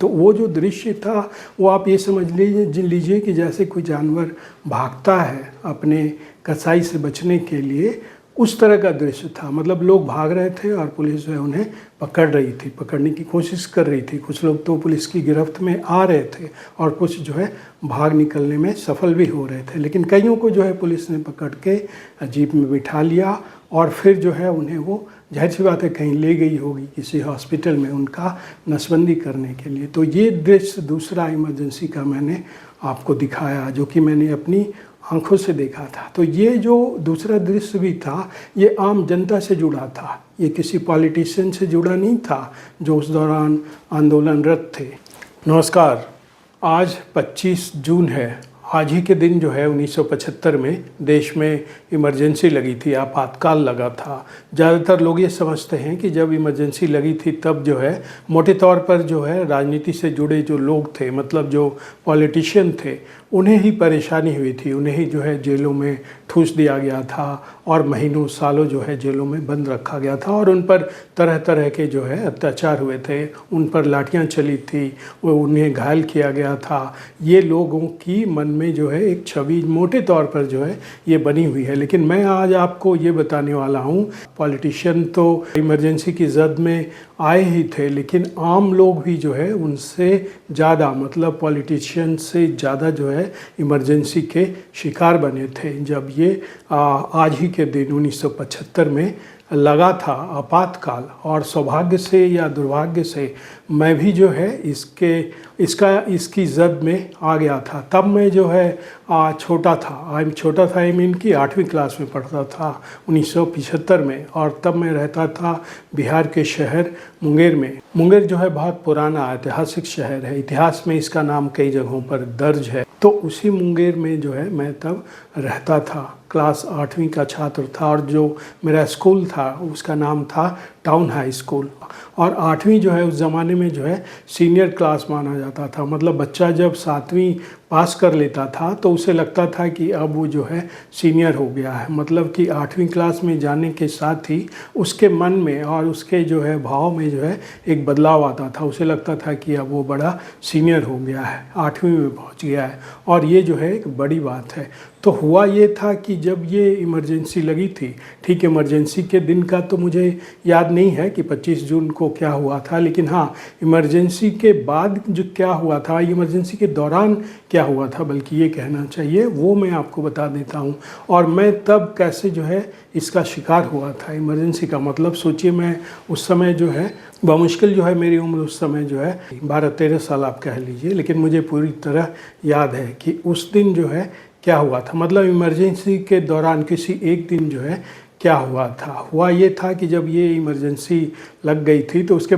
तो वो जो दृश्य था वो आप ये समझ लीजिए कि जैसे कोई जानवर भागता है अपने कसाई से बचने के लिए, उस तरह का दृश्य था। मतलब लोग भाग रहे थे और पुलिस जो है उन्हें पकड़ रही थी, पकड़ने की कोशिश कर रही थी। कुछ लोग तो पुलिस की गिरफ्त में आ रहे थे और कुछ जो है भाग निकलने में सफल भी हो रहे थे। लेकिन कईयों को जो है पुलिस ने पकड़ के जीप में बिठा लिया और फिर जो है उन्हें वो जाहिर सी बात है कहीं ले गई होगी किसी हॉस्पिटल में उनका नसबंदी करने के लिए। तो ये दृश्य दूसरा इमरजेंसी का मैंने आपको दिखाया, जो कि मैंने अपनी आंखों से देखा था। तो ये जो दूसरा दृश्य भी था ये आम जनता से जुड़ा था, ये किसी पॉलिटिशियन से जुड़ा नहीं था जो उस दौरान आंदोलनरत थे। नमस्कार, आज 25 जून है। आज ही के दिन जो है 1975 में देश में इमरजेंसी लगी थी, आपातकाल लगा था। ज़्यादातर लोग ये समझते हैं कि जब इमरजेंसी लगी थी तब जो है मोटे तौर पर जो है राजनीति से जुड़े जो लोग थे, मतलब जो पॉलिटिशियन थे, उन्हें ही परेशानी हुई थी, उन्हें ही जो है जेलों में ठूस दिया गया था और महीनों सालों जो है जेलों में बंद रखा गया था और उन पर तरह तरह के जो है अत्याचार हुए थे, उन पर लाठियाँ चली थी, वो उन्हें घायल किया गया था। ये लोगों की मन में जो है एक छवि मोटे तौर पर जो है ये बनी हुई है। लेकिन मैं आज आपको ये बताने वाला हूँ, पॉलिटिशियन तो इमरजेंसी की जद में आए ही थे, लेकिन आम लोग भी जो है उनसे ज़्यादा, मतलब पॉलिटिशियन से ज़्यादा जो है इमरजेंसी के शिकार बने थे जब ये आज ही के दिन 1975 में लगा था आपातकाल। और सौभाग्य से या दुर्भाग्य से मैं भी जो है इसकी जद में आ गया था। तब मैं जो है छोटा था, आई मीन कि 8वीं क्लास में पढ़ता था 1975 में। और तब मैं रहता था बिहार के शहर मुंगेर में। मुंगेर जो है बहुत पुराना ऐतिहासिक शहर है, इतिहास में इसका नाम कई जगहों पर दर्ज है। तो उसी मुंगेर में जो है मैं तब रहता था, क्लास 8वीं का छात्र था और जो मेरा स्कूल था उसका नाम था टाउन हाई स्कूल। और 8वीं जो है उस ज़माने में जो है सीनियर क्लास माना जाता था। मतलब बच्चा जब 7वीं पास कर लेता था तो उसे लगता था कि अब वो जो है सीनियर हो गया है। मतलब कि 8वीं क्लास में जाने के साथ ही उसके मन में और उसके जो है भाव में जो है एक बदलाव आता था। उसे लगता था कि अब वो बड़ा सीनियर हो गया है, 8वीं में पहुंच गया है और ये जो है एक बड़ी बात है। तो हुआ ये था कि जब ये इमरजेंसी लगी थी, ठीक इमरजेंसी के दिन का तो मुझे याद नहीं है कि 25 जून को क्या हुआ था, लेकिन हाँ इमरजेंसी के बाद जो क्या हुआ था, इमरजेंसी के दौरान क्या हुआ था बल्कि ये कहना चाहिए, वो मैं आपको बता देता हूँ। और मैं तब कैसे जो है इसका शिकार हुआ था इमरजेंसी का। मतलब सोचिए, मैं उस समय जो है बमुश्किल जो है मेरी उम्र उस समय जो है 12-13 साल आप कह लीजिए, लेकिन मुझे पूरी तरह याद है कि उस दिन जो है क्या हुआ था। मतलब इमरजेंसी के दौरान किसी एक दिन जो है क्या हुआ था, हुआ ये था कि जब ये इमरजेंसी लग गई थी तो उसके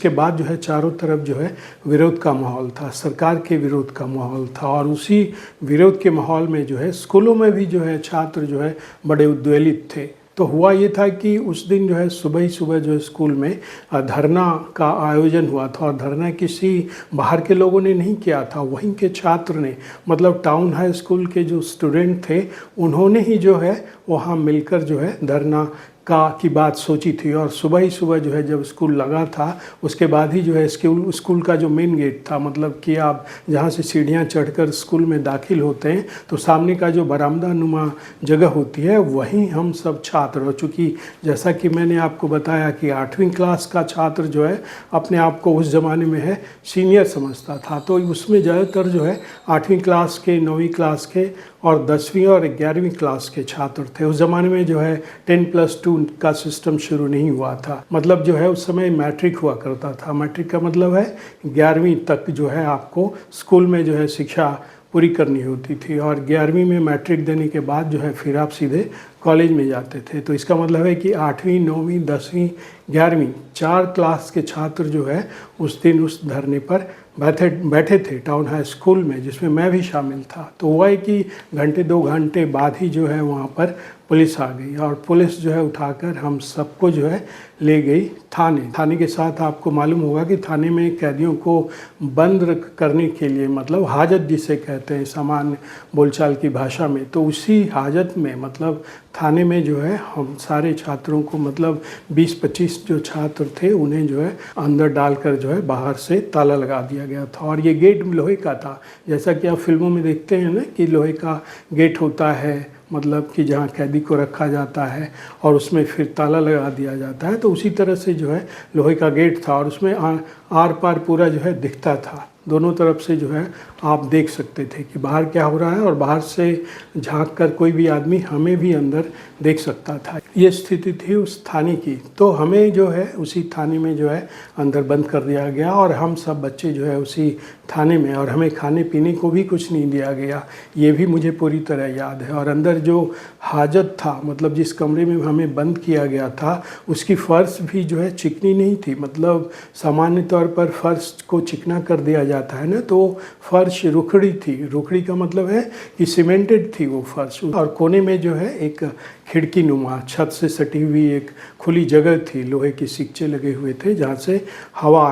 बाद जो है चारों तरफ जो है विरोध का माहौल था, सरकार के विरोध का माहौल था। और उसी विरोध के माहौल में जो है स्कूलों में भी जो है छात्र जो है बड़े उद्वेलित थे। तो हुआ ये था कि उस दिन जो है सुबह ही सुबह जो है स्कूल में धरना का आयोजन हुआ था। और धरना किसी बाहर के लोगों ने नहीं किया था, वहीं के छात्र ने, मतलब टाउन हाई स्कूल के जो स्टूडेंट थे उन्होंने ही जो है वहाँ मिलकर जो है धरना की बात सोची थी। और सुबह ही सुबह जो है जब स्कूल लगा था उसके बाद ही जो है स्कूल का जो मेन गेट था, मतलब कि आप जहाँ से सीढ़ियाँ चढ़कर स्कूल में दाखिल होते हैं तो सामने का जो बरामदा नुमा जगह होती है वहीं हम सब छात्र, और चूँकि जैसा कि मैंने आपको बताया कि 8वीं क्लास का छात्र जो है अपने आप को उस ज़माने में है सीनियर समझता था, तो उसमें ज़्यादातर जो है 8वीं क्लास के, 9वीं क्लास के और 10वीं और 11वीं क्लास के छात्र थे। उस ज़माने में जो है 10+2 का सिस्टम शुरू नहीं हुआ था। मतलब जो है उस समय मैट्रिक हुआ करता था। मैट्रिक का मतलब है 11वीं तक जो है आपको स्कूल में जो है शिक्षा पूरी करनी होती थी और 11वीं में मैट्रिक देने के बाद जो है फिर आप सीधे कॉलेज में जाते थे। तो इसका मतलब है कि 8वीं, 9वीं, 10वीं, 11वीं 4 क्लास के छात्र जो है उस दिन उस धरने पर बैठे थे टाउन हाई स्कूल में, जिसमें मैं भी शामिल था। तो हुआ है कि घंटे 2 घंटे बाद ही जो है वहाँ पर पुलिस आ गई और पुलिस जो है उठाकर हम सबको जो है ले गई थाने के साथ। आपको मालूम होगा कि थाने में कैदियों को बंद करने के लिए, मतलब हाजत जिसे कहते हैं सामान्य बोलचाल की भाषा में, तो उसी हाजत में, मतलब थाने में जो है हम सारे छात्रों को मतलब 20-25 जो छात्र थे उन्हें जो है अंदर डालकर जो है बाहर से ताला लगा दिया गया था। और ये गेट लोहे का था, जैसा कि आप फिल्मों में देखते हैं ना कि लोहे का गेट होता है, मतलब कि जहाँ कैदी को रखा जाता है और उसमें फिर ताला लगा दिया जाता है, तो उसी तरह से जो है लोहे का गेट था और उसमें आर पार पूरा जो है दिखता था। दोनों तरफ से जो है आप देख सकते थे कि बाहर क्या हो रहा है और बाहर से झांक कर कोई भी आदमी हमें भी अंदर देख सकता था। ये स्थिति थी उस थाने की। तो हमें जो है उसी थाने में जो है अंदर बंद कर दिया गया और हम सब बच्चे जो है उसी थाने में, और हमें खाने पीने को भी कुछ नहीं दिया गया, ये भी मुझे पूरी तरह याद है। और अंदर जो हाजत था, मतलब जिस कमरे में हमें बंद किया गया था, उसकी फ़र्श भी जो है चिकनी नहीं थी। मतलब सामान्य तौर पर फ़र्श को चिकना कर दिया जाता है ना, तो फ़र्श रुखड़ी थी। रुखड़ी का मतलब है कि सीमेंटेड थी वो फ़र्श। और कोने में जो है एक खिड़की नुमा छत से सटी हुई एक खुली जगह थी, लोहे के सिक्चे लगे हुए थे जहाँ से हवा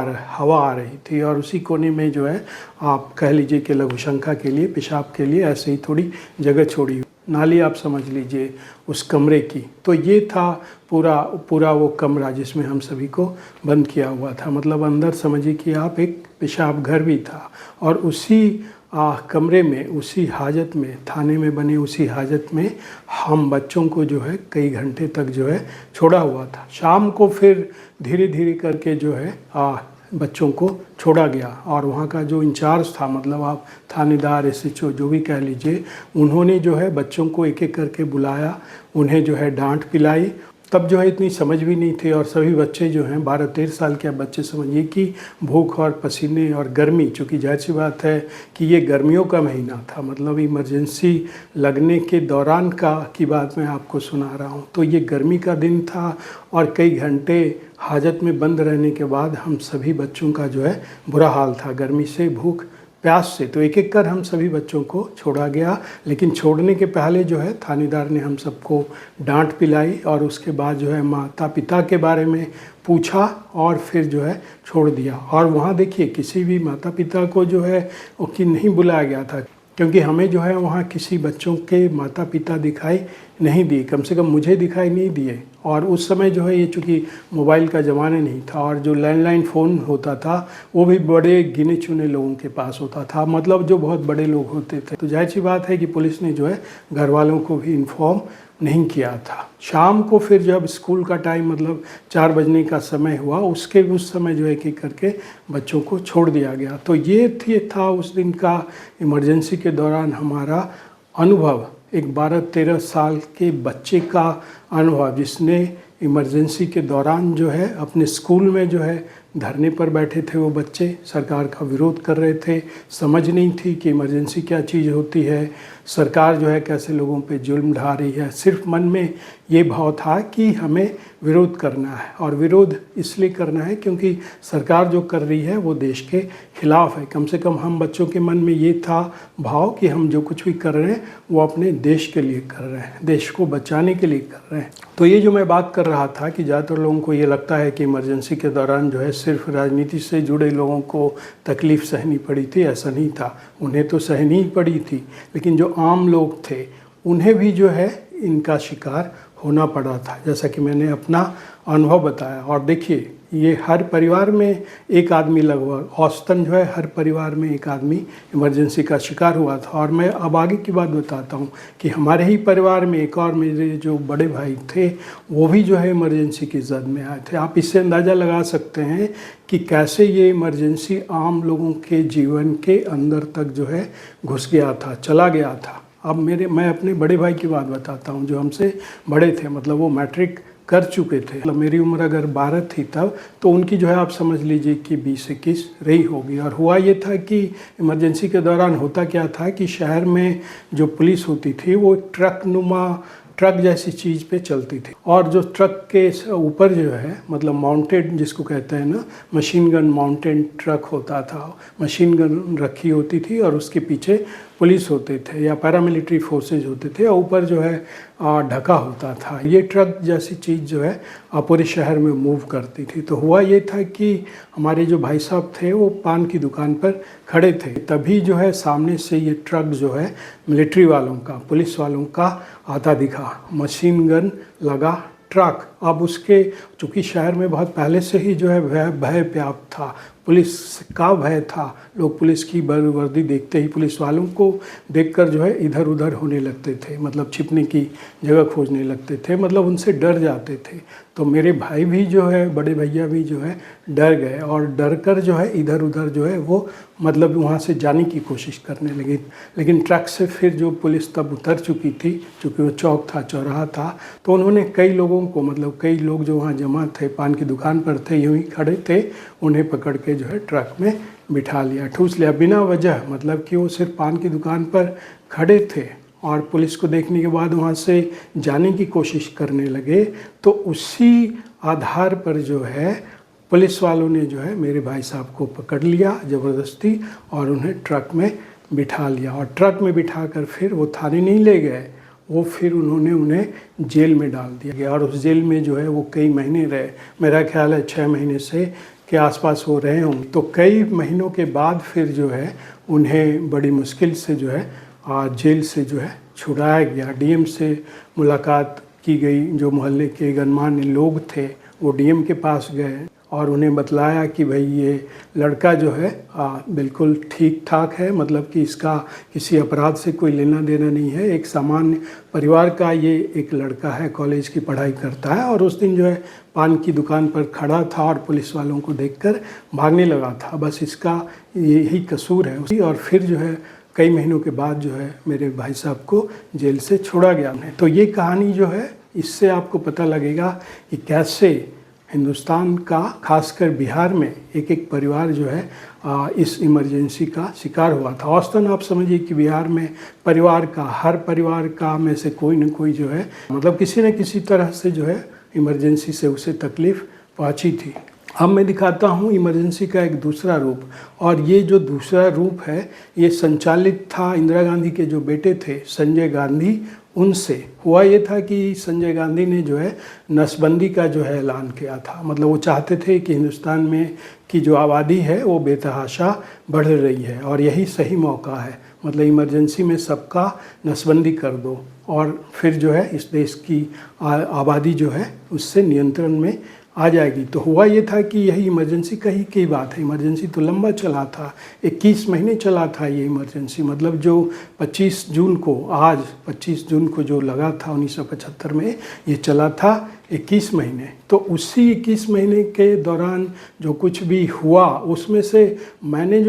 आ रही थी। और उसी कोने में जो है आप कह लीजिए कि लघुशंका के लिए, पेशाब के लिए ऐसे ही थोड़ी जगह छोड़ी, नाली आप समझ लीजिए उस कमरे की। तो ये था पूरा वो कमरा जिसमें हम सभी को बंद किया हुआ था। मतलब अंदर समझिए कि आप एक पेशाब घर भी था। और उसी कमरे में, उसी हाजत में, थाने में बने उसी हाजत में हम बच्चों को जो है कई घंटे तक जो है छोड़ा हुआ था। शाम को फिर धीरे धीरे करके जो है बच्चों को छोड़ा गया। और वहाँ का जो इंचार्ज था, मतलब आप थानेदार, SHO जो भी कह लीजिए, उन्होंने जो है बच्चों को एक एक करके बुलाया, उन्हें जो है डांट पिलाई। तब जो है इतनी समझ भी नहीं थी और सभी बच्चे जो हैं 12-13 साल के बच्चे, समझिए कि भूख और पसीने और गर्मी, चूँकि जाहिर सी बात है कि ये गर्मियों का महीना था, मतलब इमरजेंसी लगने के दौरान की बात मैं आपको सुना रहा हूँ। तो ये गर्मी का दिन था और कई घंटे हाजत में बंद रहने के बाद हम सभी बच्चों का जो है बुरा हाल था, गर्मी से, भूख प्यास से। तो एक एक कर हम सभी बच्चों को छोड़ा गया। लेकिन छोड़ने के पहले जो है थानेदार ने हम सबको डांट पिलाई और उसके बाद जो है माता पिता के बारे में पूछा और फिर जो है छोड़ दिया। और वहाँ देखिए किसी भी माता पिता को जो है कि नहीं बुलाया गया था, क्योंकि हमें जो है वहाँ किसी बच्चों के माता पिता दिखाई नहीं दिए, कम से कम मुझे दिखाई नहीं दिए। और उस समय जो है ये चूँकि मोबाइल का ज़माना नहीं था और जो लैंडलाइन फ़ोन होता था वो भी बड़े गिने चुने लोगों के पास होता था, मतलब जो बहुत बड़े लोग होते थे। तो जाहिर सी बात है कि पुलिस ने जो है घर वालों को भी इन्फॉर्म नहीं किया था। शाम को फिर जब स्कूल का टाइम, मतलब 4 बजने का समय हुआ, उस समय जो है एक एक करके बच्चों को छोड़ दिया गया। तो ये था उस दिन का इमरजेंसी के दौरान हमारा अनुभव, एक 12-13 साल के बच्चे का अनुभव, जिसने इमरजेंसी के दौरान जो है अपने स्कूल में जो है धरने पर बैठे थे। वो बच्चे सरकार का विरोध कर रहे थे, समझ नहीं थी कि इमरजेंसी क्या चीज़ होती है, सरकार जो है कैसे लोगों पे जुल्म ढा रही है। सिर्फ मन में ये भाव था कि हमें विरोध करना है, और विरोध इसलिए करना है क्योंकि सरकार जो कर रही है वो देश के खिलाफ है। कम से कम हम बच्चों के मन में ये था भाव कि हम जो कुछ भी कर रहे हैं वो अपने देश के लिए कर रहे हैं, देश को बचाने के लिए कर रहे हैं। तो ये जो मैं बात कर रहा था कि ज़्यादातर लोगों को ये लगता है कि इमरजेंसी के दौरान जो है सिर्फ राजनीति से जुड़े लोगों को तकलीफ़ सहनी पड़ी थी, ऐसा नहीं था। उन्हें तो सहनी ही पड़ी थी, लेकिन जो आम लोग थे उन्हें भी जो है इनका शिकार होना पड़ा था, जैसा कि मैंने अपना अनुभव बताया। और देखिए ये हर परिवार में एक आदमी, लगभग औसतन जो है हर परिवार में एक आदमी इमरजेंसी का शिकार हुआ था। और मैं अब आगे की बात बताता हूँ कि हमारे ही परिवार में एक और मेरे जो बड़े भाई थे वो भी जो है इमरजेंसी की जद में आए थे। आप इससे अंदाज़ा लगा सकते हैं कि कैसे ये इमरजेंसी आम लोगों के जीवन के अंदर तक जो है घुस गया था, चला गया था। अब मैं अपने बड़े भाई की बात बताता हूँ जो हमसे बड़े थे, मतलब वो मैट्रिक कर चुके थे। मतलब मेरी उम्र अगर 12 थी तब, तो उनकी जो है आप समझ लीजिए कि 20-21 रही होगी। और हुआ ये था कि इमरजेंसी के दौरान होता क्या था कि शहर में जो पुलिस होती थी वो ट्रक जैसी चीज़ पे चलती थी, और जो ट्रक के ऊपर जो है, मतलब माउंटेड जिसको कहते हैं ना, मशीन गन माउंटेड ट्रक होता था, मशीन गन रखी होती थी और उसके पीछे पुलिस होते थे या पैरामिलिट्री फोर्सेज होते थे, और ऊपर जो है ढका होता था। ये ट्रक जैसी चीज़ जो है पूरे शहर में मूव करती थी। तो हुआ ये था कि हमारे जो भाई साहब थे वो पान की दुकान पर खड़े थे, तभी जो है सामने से ये ट्रक जो है मिलिट्री वालों का, पुलिस वालों का आता दिखा। था, मशीन गन लगा ट्रक। अब उसके चूँकि शहर में बहुत पहले से ही जो है भय व्याप्त था, पुलिस का भय था। लोग पुलिस की वर्दी देखते ही पुलिस वालों को देखकर जो है इधर उधर होने लगते थे, मतलब छिपने की जगह खोजने लगते थे, मतलब उनसे डर जाते थे। तो मेरे भाई भी जो है, बड़े भैया भी जो है डर गए और डर कर जो है इधर उधर जो है वो मतलब वहाँ से जाने की कोशिश करने लगे। लेकिन ट्रक से फिर जो पुलिस तब उतर चुकी थी, चूँकि वो चौक था, चौराहा था, तो उन्होंने कई लोगों को, मतलब कई लोग जो वहाँ जमा थे, पान की दुकान पर थे, यूँ ही खड़े थे, उन्हें पकड़ के जो है ट्रक में बिठा लिया, ठूस लिया बिना वजह। मतलब कि वो सिर्फ पान की दुकान पर खड़े थे और पुलिस को देखने के बाद वहाँ से जाने की कोशिश करने लगे। तो उसी आधार पर जो है पुलिस वालों ने जो है मेरे भाई साहब को पकड़ लिया ज़बरदस्ती और उन्हें ट्रक में बिठा लिया। और ट्रक में बिठा कर फिर वो थाने नहीं ले गए, वो फिर उन्होंने उन्हें जेल में डाल दिया गया। और उस जेल में जो है वो कई महीने रहे, मेरा ख्याल है 6 महीने से के आसपास वो रहे होंगे। तो कई महीनों के बाद फिर जो है उन्हें बड़ी मुश्किल से जो है जेल से जो है छुड़ाया गया। डीएम से मुलाकात की गई, जो मोहल्ले के गणमान्य लोग थे वो डीएम के पास गए और उन्हें बतलाया कि भाई ये लड़का जो है बिल्कुल ठीक ठाक है, मतलब कि इसका किसी अपराध से कोई लेना देना नहीं है, एक सामान्य परिवार का ये एक लड़का है, कॉलेज की पढ़ाई करता है। और उस दिन जो है पान की दुकान पर खड़ा था और पुलिस वालों को देखकर भागने लगा था, बस इसका यही कसूर है। और फिर जो है कई महीनों के बाद जो है मेरे भाई साहब को जेल से छोड़ा गया। तो ये कहानी जो है, इससे आपको पता लगेगा कि कैसे हिंदुस्तान का, खासकर बिहार में एक एक परिवार जो है इस इमरजेंसी का शिकार हुआ था। औसतन आप समझिए कि बिहार में परिवार का, हर परिवार का में से कोई न कोई जो है मतलब किसी न किसी तरह से जो है इमरजेंसी से उसे तकलीफ़ पहुंची थी। अब मैं दिखाता हूँ इमरजेंसी का एक दूसरा रूप, और ये जो दूसरा रूप है ये संचालित था इंदिरा गांधी के जो बेटे थे संजय गांधी, उनसे। हुआ ये था कि संजय गांधी ने जो है नसबंदी का जो है ऐलान किया था। मतलब वो चाहते थे कि हिंदुस्तान में की जो आबादी है वो बेतहाशा बढ़ रही है और यही सही मौका है, मतलब इमरजेंसी में सबका नसबंदी कर दो और फिर जो है इस देश की आबादी जो है उससे नियंत्रण में आ जाएगी। तो हुआ ये था कि यही इमरजेंसी का ही की बात है। इमरजेंसी तो लंबा चला था, 21 महीने चला था ये इमरजेंसी। मतलब जो 25 जून को, आज 25 जून को जो लगा था 1975 में, ये चला था 21 महीने। तो उसी 21 महीने के दौरान जो कुछ भी हुआ उसमें से मैंने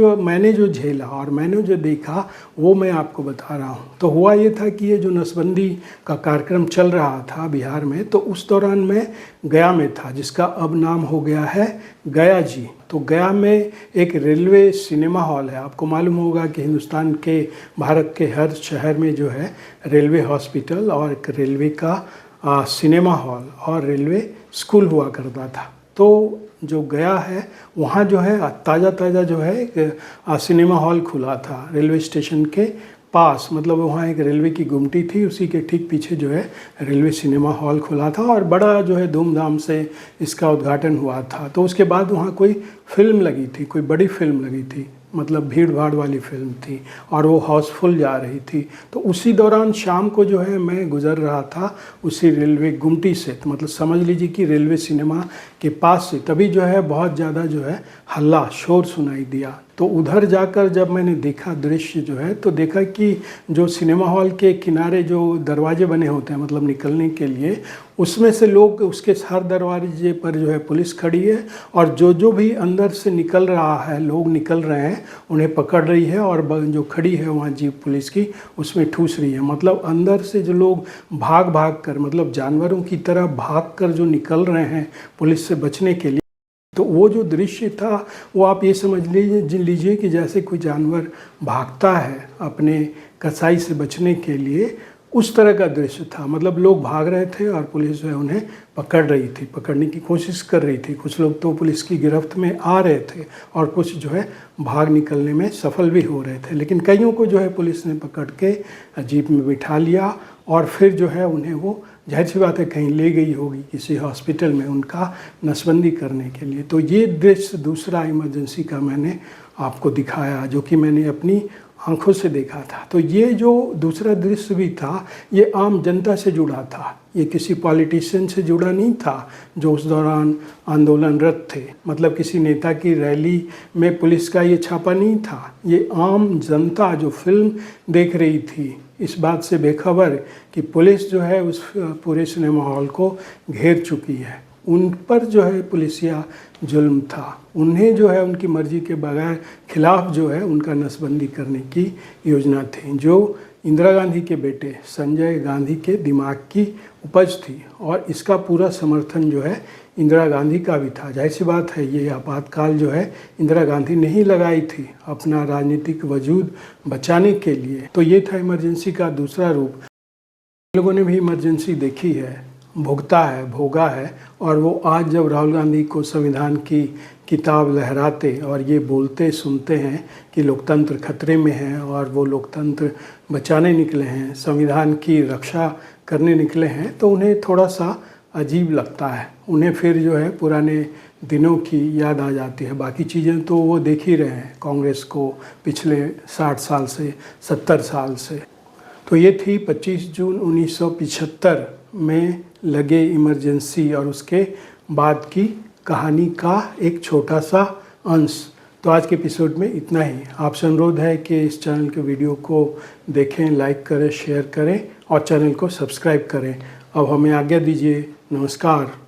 जो झेला और मैंने जो देखा वो मैं आपको बता रहा हूँ। तो हुआ ये था कि ये जो नसबंदी का कार्यक्रम चल रहा था बिहार में, तो उस दौरान मैं गया में था, जिसका अब नाम हो गया है गया जी। तो गया में एक रेलवे सिनेमा हॉल है। आपको मालूम होगा कि हिंदुस्तान के, भारत के हर शहर में जो है रेलवे हॉस्पिटल और एक रेलवे का सिनेमा हॉल और रेलवे स्कूल हुआ करता था। तो जो गया है वहाँ जो है ताज़ा जो है एक सिनेमा हॉल खुला था रेलवे स्टेशन के पास। मतलब वहाँ एक रेलवे की गुमटी थी, उसी के ठीक पीछे जो है रेलवे सिनेमा हॉल खुला था और बड़ा जो है धूमधाम से इसका उद्घाटन हुआ था। तो उसके बाद वहाँ कोई फिल्म लगी थी, कोई बड़ी फिल्म लगी थी, मतलब भीड़ भाड़ वाली फिल्म थी और वो हाउसफुल जा रही थी। तो उसी दौरान शाम को जो है मैं गुज़र रहा था उसी रेलवे गुमटी से, तो मतलब समझ लीजिए कि रेलवे सिनेमा के पास से, तभी जो है बहुत ज़्यादा जो है हल्ला शोर सुनाई दिया। तो उधर जाकर जब मैंने देखा दृश्य जो है, तो देखा कि जो सिनेमा हॉल के किनारे जो दरवाजे बने होते हैं मतलब निकलने के लिए, उसमें से लोग, उसके हर दरवाजे पर जो है पुलिस खड़ी है और जो भी अंदर से निकल रहा है, लोग निकल रहे हैं, उन्हें पकड़ रही है और जो खड़ी है वहाँ जीप पुलिस की, उसमें ठूस रही है। मतलब अंदर से जो लोग भाग कर, मतलब जानवरों की तरह भाग कर जो निकल रहे हैं पुलिस से बचने के लिए, तो वो जो दृश्य था वो आप ये समझ लीजिए कि जैसे कोई जानवर भागता है अपने कसाई से बचने के लिए, उस तरह का दृश्य था। मतलब लोग भाग रहे थे और पुलिस जो है उन्हें पकड़ रही थी, पकड़ने की कोशिश कर रही थी। कुछ लोग तो पुलिस की गिरफ्त में आ रहे थे और कुछ जो है भाग निकलने में सफल भी हो रहे थे। लेकिन कईयों को जो है पुलिस ने पकड़ के जीप में बिठा लिया और फिर जो है उन्हें वो, जाहिर सी बात है, कहीं ले गई होगी किसी हॉस्पिटल में उनका नसबंदी करने के लिए। तो ये दृश्य दूसरा इमरजेंसी का मैंने आपको दिखाया, जो कि मैंने अपनी आंखों से देखा था। तो ये जो दूसरा दृश्य भी था, ये आम जनता से जुड़ा था, ये किसी पॉलिटिशियन से जुड़ा नहीं था जो उस दौरान आंदोलनरत थे। मतलब किसी नेता की रैली में पुलिस का ये छापा नहीं था, ये आम जनता जो फिल्म देख रही थी, इस बात से बेखबर कि पुलिस जो है उस पूरे सिनेमा हॉल को घेर चुकी है। उन पर जो है पुलिसिया जुल्म था, उन्हें जो है उनकी मर्जी के बगैर खिलाफ जो है उनका नसबंदी करने की योजना थी, जो इंदिरा गांधी के बेटे संजय गांधी के दिमाग की उपज थी। और इसका पूरा समर्थन जो है इंदिरा गांधी का भी था। जाहिर सी बात है, ये आपातकाल जो है इंदिरा गांधी ने ही लगाई थी अपना राजनीतिक वजूद बचाने के लिए। तो ये था इमरजेंसी का दूसरा रूप। लोगों ने भी इमरजेंसी देखी है, भुगता है, भोगा है, और वो आज जब राहुल गांधी को संविधान की किताब लहराते और ये बोलते सुनते हैं कि लोकतंत्र खतरे में है और वो लोकतंत्र बचाने निकले हैं, संविधान की रक्षा करने निकले हैं, तो उन्हें थोड़ा सा अजीब लगता है। उन्हें फिर जो है पुराने दिनों की याद आ जाती है। बाकी चीज़ें तो वो देख ही रहे हैं कांग्रेस को पिछले 60 साल से, 70 साल से। तो ये थी 25 जून 1975 में लगे इमरजेंसी और उसके बाद की कहानी का एक छोटा सा अंश। तो आज के एपिसोड में इतना ही। आपसे अनुरोध है कि इस चैनल के वीडियो को देखें, लाइक करें, शेयर करें और चैनल को सब्सक्राइब करें। अब हमें आज्ञा दीजिए। नमस्कार।